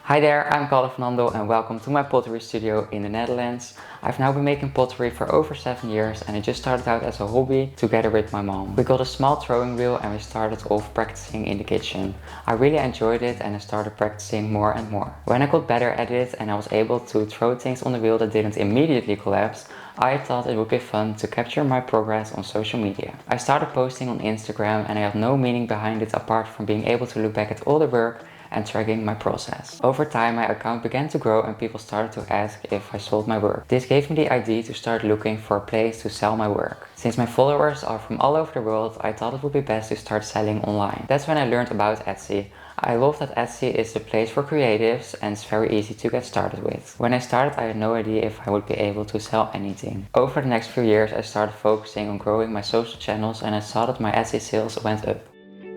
Hi there, I'm Calder Fernando and welcome to my pottery studio in the Netherlands. I've now been making pottery for over 7 years and it just started out as a hobby together with my mom. We got a small throwing wheel and we started off practicing in the kitchen. I really enjoyed it and I started practicing more and more. When I got better at it and I was able to throw things on the wheel that didn't immediately collapse, I thought it would be fun to capture my progress on social media. I started posting on Instagram and I had no meaning behind it apart from being able to look back at all the work and tracking my process. Over time my account began to grow and people started to ask if I sold my work. This gave me the idea to start looking for a place to sell my work. Since my followers are from all over the world, I thought it would be best to start selling online. That's when I learned about Etsy. I love that Etsy is the place for creatives and it's very easy to get started with. When I started I had no idea if I would be able to sell anything. Over the next few years I started focusing on growing my social channels and I saw that my Etsy sales went up.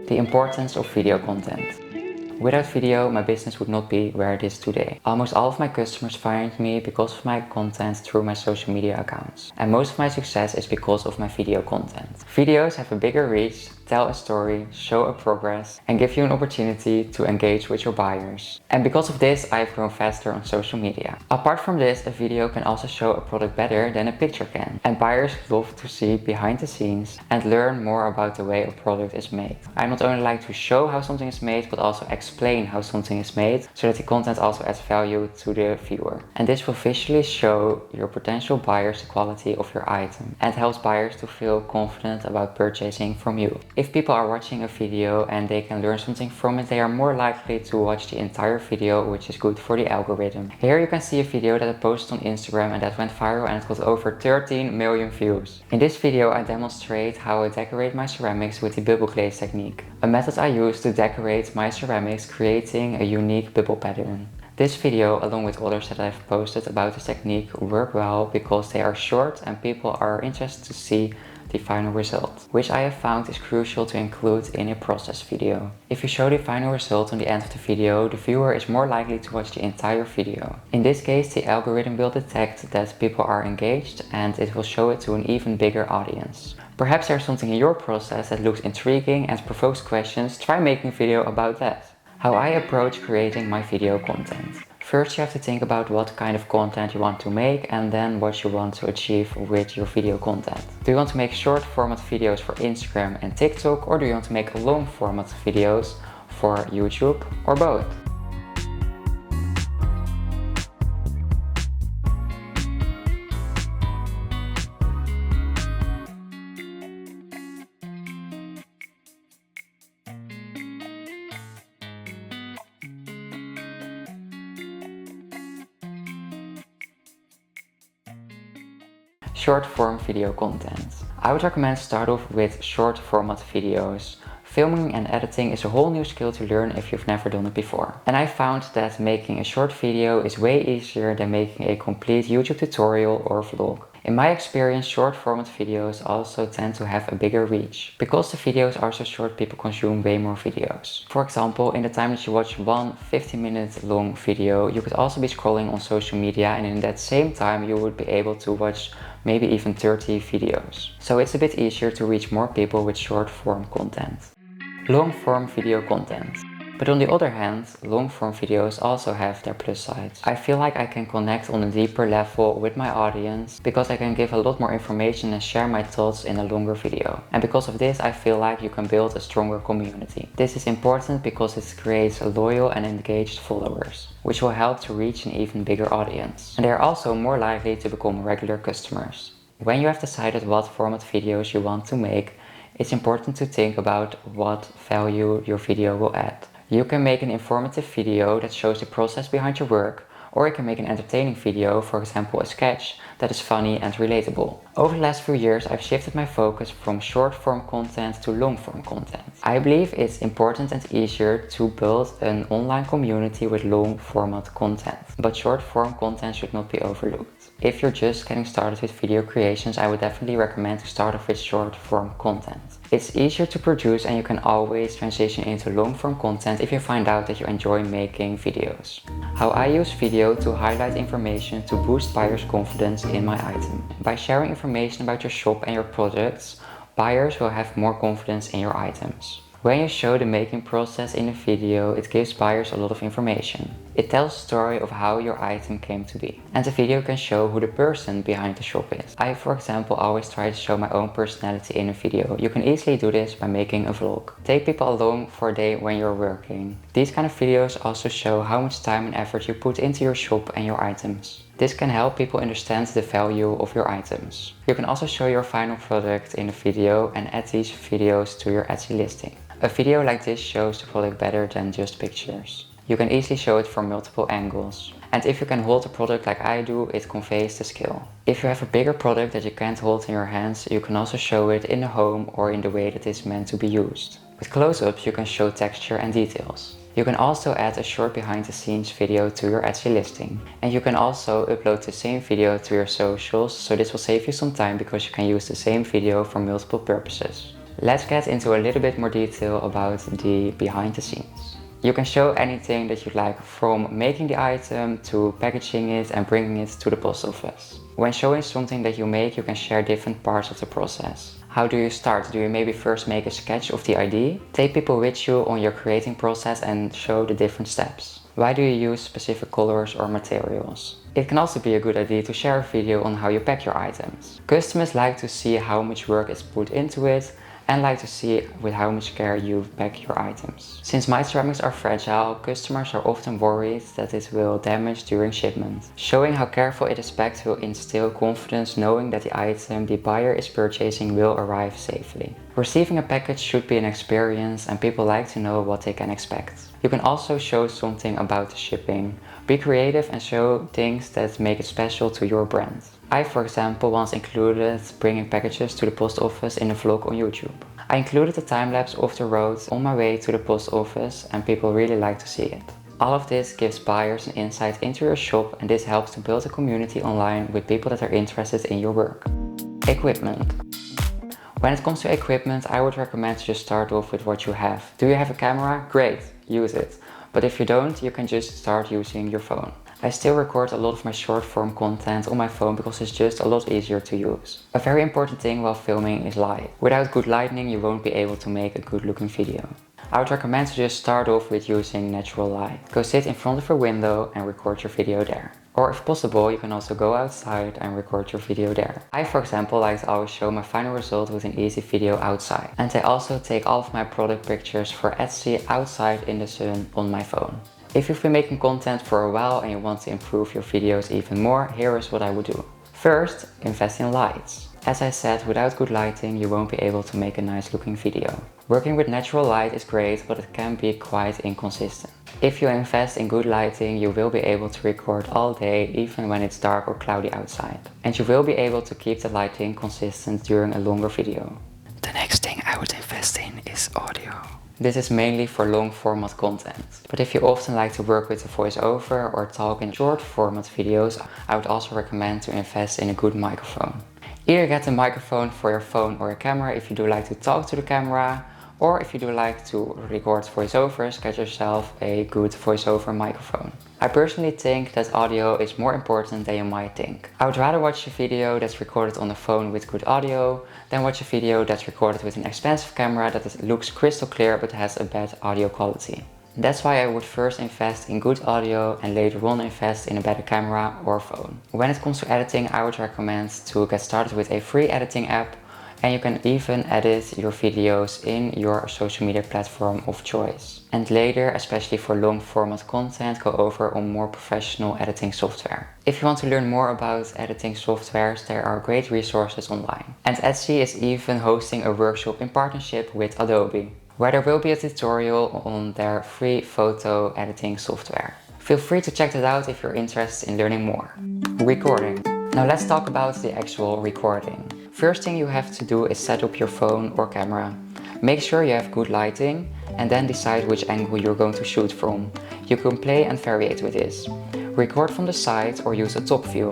The importance of video content. Without video, my business would not be where it is today. Almost all of my customers find me because of my content through my social media accounts. And most of my success is because of my video content. Videos have a bigger reach, tell a story, show a progress, and give you an opportunity to engage with your buyers. And because of this, I've grown faster on social media. Apart from this, a video can also show a product better than a picture can. And buyers love to see behind the scenes and learn more about the way a product is made. I not only like to show how something is made, but also explain how something is made so that the content also adds value to the viewer. And this will visually show your potential buyers the quality of your item and helps buyers to feel confident about purchasing from you. If people are watching a video and they can learn something from it, they are more likely to watch the entire video, which is good for the algorithm. Here you can see a video that I posted on Instagram and that went viral and it got over 13 million views. In this video I demonstrate how I decorate my ceramics with the bubble glaze technique, a method I use to decorate my ceramics creating a unique bubble pattern. This video, along with others that I've posted about this technique, work well because they are short and people are interested to see the final result, which I have found is crucial to include in a process video. If you show the final result on the end of the video, the viewer is more likely to watch the entire video. In this case, the algorithm will detect that people are engaged and it will show it to an even bigger audience. Perhaps there's something in your process that looks intriguing and provokes questions. Try making a video about that. How I approach creating my video content. First you have to think about what kind of content you want to make and then what you want to achieve with your video content. Do you want to make short format videos for Instagram and TikTok, or do you want to make long format videos for YouTube, or both? Short form video content. I would recommend start off with short format videos. Filming and editing is a whole new skill to learn if you've never done it before. And I found that making a short video is way easier than making a complete YouTube tutorial or vlog. In my experience, short format videos also tend to have a bigger reach. Because the videos are so short, people consume way more videos. For example, in the time that you watch one 15-minute long video, you could also be scrolling on social media and in that same time you would be able to watch maybe even 30 videos. So it's a bit easier to reach more people with short form content. Long form video content. But on the other hand, long form videos also have their plus sides. I feel like I can connect on a deeper level with my audience because I can give a lot more information and share my thoughts in a longer video. And because of this, I feel like you can build a stronger community. This is important because it creates loyal and engaged followers, which will help to reach an even bigger audience. And they are also more likely to become regular customers. When you have decided what format videos you want to make, it's important to think about what value your video will add. You can make an informative video that shows the process behind your work, or you can make an entertaining video, for example a sketch, that is funny and relatable. Over the last few years I've shifted my focus from short form content to long form content. I believe it's important and easier to build an online community with long format content, but short form content should not be overlooked. If you're just getting started with video creations, I would definitely recommend to start off with short form content. It's easier to produce and you can always transition into long form content if you find out that you enjoy making videos. How I use video to highlight information to boost buyers' confidence in my item. By sharing information about your shop and your products, buyers will have more confidence in your items. When you show the making process in a video, it gives buyers a lot of information. It tells a story of how your item came to be. And the video can show who the person behind the shop is. I, for example, always try to show my own personality in a video. You can easily do this by making a vlog. Take people along for a day when you're working. These kind of videos also show how much time and effort you put into your shop and your items. This can help people understand the value of your items. You can also show your final product in a video and add these videos to your Etsy listing. A video like this shows the product better than just pictures. You can easily show it from multiple angles. And if you can hold the product like I do, it conveys the skill. If you have a bigger product that you can't hold in your hands, you can also show it in the home or in the way that it's meant to be used. With close-ups, you can show texture and details. You can also add a short behind the scenes video to your Etsy listing. And you can also upload the same video to your socials, so this will save you some time because you can use the same video for multiple purposes. Let's get into a little bit more detail about the behind the scenes. You can show anything that you like, from making the item to packaging it and bringing it to the post office. When showing something that you make, you can share different parts of the process. How do you start? Do you maybe first make a sketch of the idea? Take people with you on your creating process and show the different steps. Why do you use specific colors or materials? It can also be a good idea to share a video on how you pack your items. Customers like to see how much work is put into it and like to see with how much care you pack your items. Since my ceramics are fragile, customers are often worried that it will damage during shipment. Showing how careful it is packed will instill confidence, knowing that the item the buyer is purchasing will arrive safely. Receiving a package should be an experience and people like to know what they can expect. You can also show something about the shipping. Be creative and show things that make it special to your brand. I, for example, once included bringing packages to the post office in a vlog on YouTube. I included a time-lapse of the road on my way to the post office and people really like to see it. All of this gives buyers an insight into your shop, and this helps to build a community online with people that are interested in your work. Equipment. When it comes to equipment, I would recommend to just start off with what you have. Do you have a camera? Great, use it. But if you don't, you can just start using your phone. I still record a lot of my short form content on my phone because it's just a lot easier to use. A very important thing while filming is light. Without good lighting, you won't be able to make a good looking video. I would recommend to just start off with using natural light. Go sit in front of a window and record your video there. Or if possible, you can also go outside and record your video there. I, for example, like to always show my final result with an easy video outside. And I also take all of my product pictures for Etsy outside in the sun on my phone. If you've been making content for a while and you want to improve your videos even more, here is what I would do. First, invest in lights. As I said, without good lighting, you won't be able to make a nice looking video. Working with natural light is great, but it can be quite inconsistent. If you invest in good lighting, you will be able to record all day, even when it's dark or cloudy outside. And you will be able to keep the lighting consistent during a longer video. The next thing I would invest in is audio. This is mainly for long format content. But if you often like to work with a voiceover or talk in short format videos, I would also recommend to invest in a good microphone. Either get a microphone for your phone or your camera if you do like to talk to the camera, or if you do like to record voiceovers, get yourself a good voiceover microphone. I personally think that audio is more important than you might think. I would rather watch a video that's recorded on a phone with good audio than watch a video that's recorded with an expensive camera that looks crystal clear but has a bad audio quality. That's why I would first invest in good audio and later on invest in a better camera or phone. When it comes to editing, I would recommend to get started with a free editing app, and you can even edit your videos in your social media platform of choice. And later, especially for long format content, go over on more professional editing software. If you want to learn more about editing softwares, there are great resources online. And Etsy is even hosting a workshop in partnership with Adobe, where there will be a tutorial on their free photo editing software. Feel free to check that out if you're interested in learning more. Recording. Now let's talk about the actual recording. First thing you have to do is set up your phone or camera. Make sure you have good lighting and then decide which angle you're going to shoot from. You can play and variate with this. Record from the side or use a top view.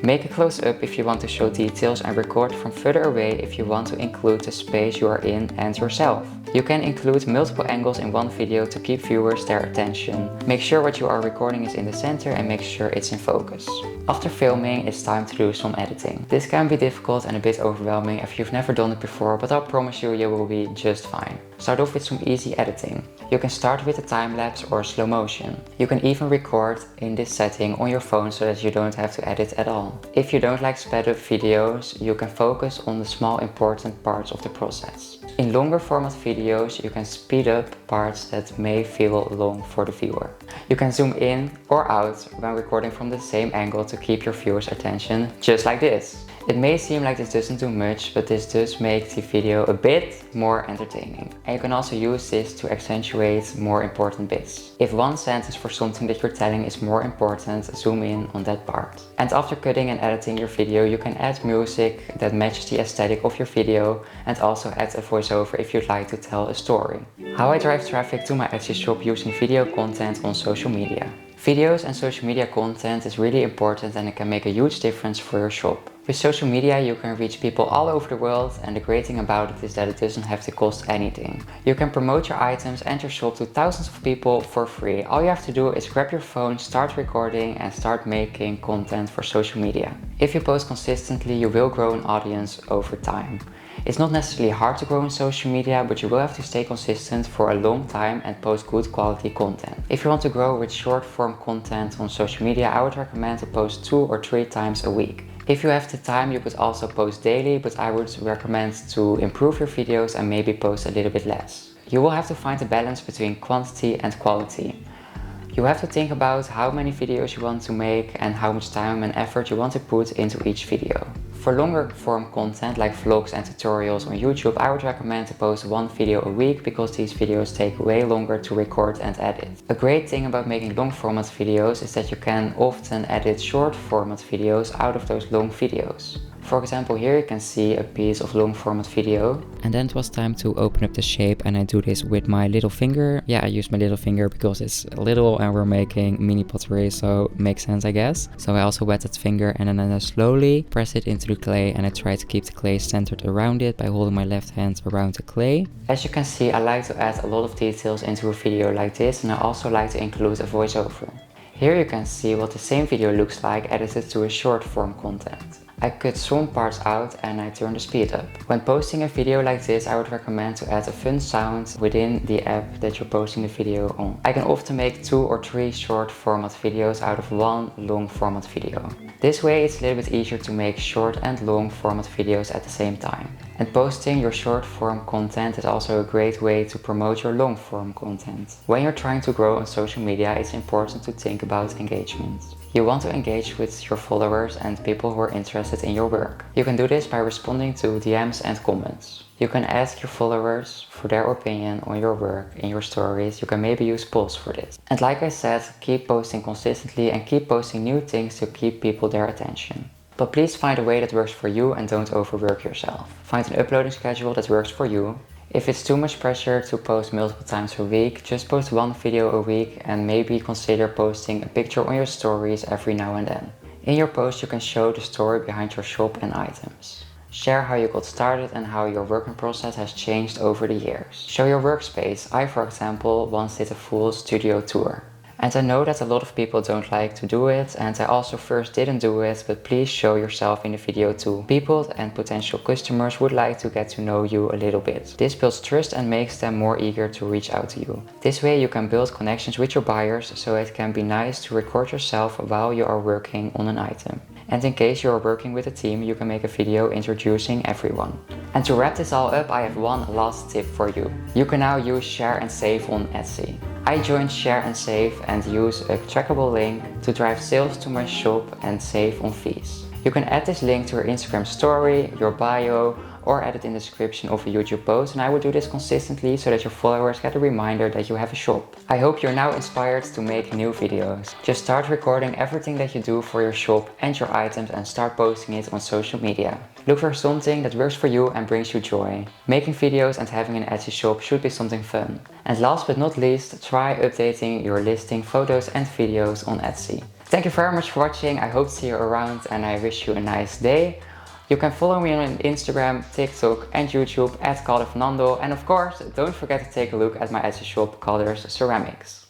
Make a close up if you want to show details and record from further away if you want to include the space you are in and yourself. You can include multiple angles in one video to keep viewers their attention. Make sure what you are recording is in the center and make sure it's in focus. After filming, it's time to do some editing. This can be difficult and a bit overwhelming if you've never done it before, but I'll promise you, you will be just fine. Start off with some easy editing. You can start with a time-lapse or slow motion. You can even record in this setting on your phone so that you don't have to edit at all. If you don't like sped up videos, you can focus on the small important parts of the process. In longer format videos, you can speed up parts that may feel long for the viewer. You can zoom in or out when recording from the same angle to keep your viewer's attention, just like this. It may seem like this doesn't do much, but this does make the video a bit more entertaining. And you can also use this to accentuate more important bits. If one sentence for something that you're telling is more important, zoom in on that part. And after cutting and editing your video, you can add music that matches the aesthetic of your video and also add a voiceover if you'd like to tell a story. How I drive traffic to my Etsy shop using video content on social media. Videos and social media content is really important and it can make a huge difference for your shop. With social media you can reach people all over the world, and the great thing about it is that it doesn't have to cost anything. You can promote your items and your shop to thousands of people for free. All you have to do is grab your phone, start recording and start making content for social media. If you post consistently, you will grow an audience over time. It's not necessarily hard to grow in social media, but you will have to stay consistent for a long time and post good quality content. If you want to grow with short form content on social media, I would recommend to post 2 or 3 times a week. If you have the time, you could also post daily, but I would recommend to improve your videos and maybe post a little bit less. You will have to find a balance between quantity and quality. You have to think about how many videos you want to make and how much time and effort you want to put into each video. For longer form content like vlogs and tutorials on YouTube, I would recommend to post 1 video a week because these videos take way longer to record and edit. A great thing about making long format videos is that you can often edit short format videos out of those long videos. For example, here you can see a piece of long format video. And then it was time to open up the shape, and I do this with my little finger. Yeah, I use my little finger because it's little and we're making mini pottery, so makes sense I guess. So I also wet that finger and then I slowly press it into the clay, and I try to keep the clay centered around it by holding my left hand around the clay. As you can see, I like to add a lot of details into a video like this, and I also like to include a voiceover. Here you can see what the same video looks like edited to a short form content. I cut some parts out and I turn the speed up. When posting a video like this, I would recommend to add a fun sound within the app that you're posting the video on. I can often make 2 or 3 short format videos out of 1 long format video. This way it's a little bit easier to make short and long format videos at the same time. And posting your short form content is also a great way to promote your long form content. When you're trying to grow on social media, it's important to think about engagement. You want to engage with your followers and people who are interested in your work. You can do this by responding to DMs and comments. You can ask your followers for their opinion on your work in your stories. You can maybe use polls for this. And like I said, keep posting consistently and keep posting new things to keep people their attention. But please find a way that works for you and don't overwork yourself. Find an uploading schedule that works for you. If it's too much pressure to post multiple times a week, just post 1 video a week and maybe consider posting a picture on your stories every now and then. In your post you can show the story behind your shop and items. Share how you got started and how your working process has changed over the years. Show your workspace. I, for example, once did a full studio tour. And I know that a lot of people don't like to do it, and I also first didn't do it, but please show yourself in the video too. People and potential customers would like to get to know you a little bit. This builds trust and makes them more eager to reach out to you. This way you can build connections with your buyers, so it can be nice to record yourself while you are working on an item. And in case you are working with a team, you can make a video introducing everyone. And to wrap this all up, I have one last tip for you. You can now use Share and Save on Etsy. I joined Share and Save and use a trackable link to drive sales to my shop and save on fees. You can add this link to your Instagram story, your bio, or add it in the description of a YouTube post, and I will do this consistently so that your followers get a reminder that you have a shop. I hope you're now inspired to make new videos. Just start recording everything that you do for your shop and your items and start posting it on social media. Look for something that works for you and brings you joy. Making videos and having an Etsy shop should be something fun. And last but not least, try updating your listing photos and videos on Etsy. Thank you very much for watching. I hope to see you around and I wish you a nice day. You can follow me on Instagram, TikTok and YouTube at Calder Fernando, and of course don't forget to take a look at my Etsy shop Calder's Ceramics.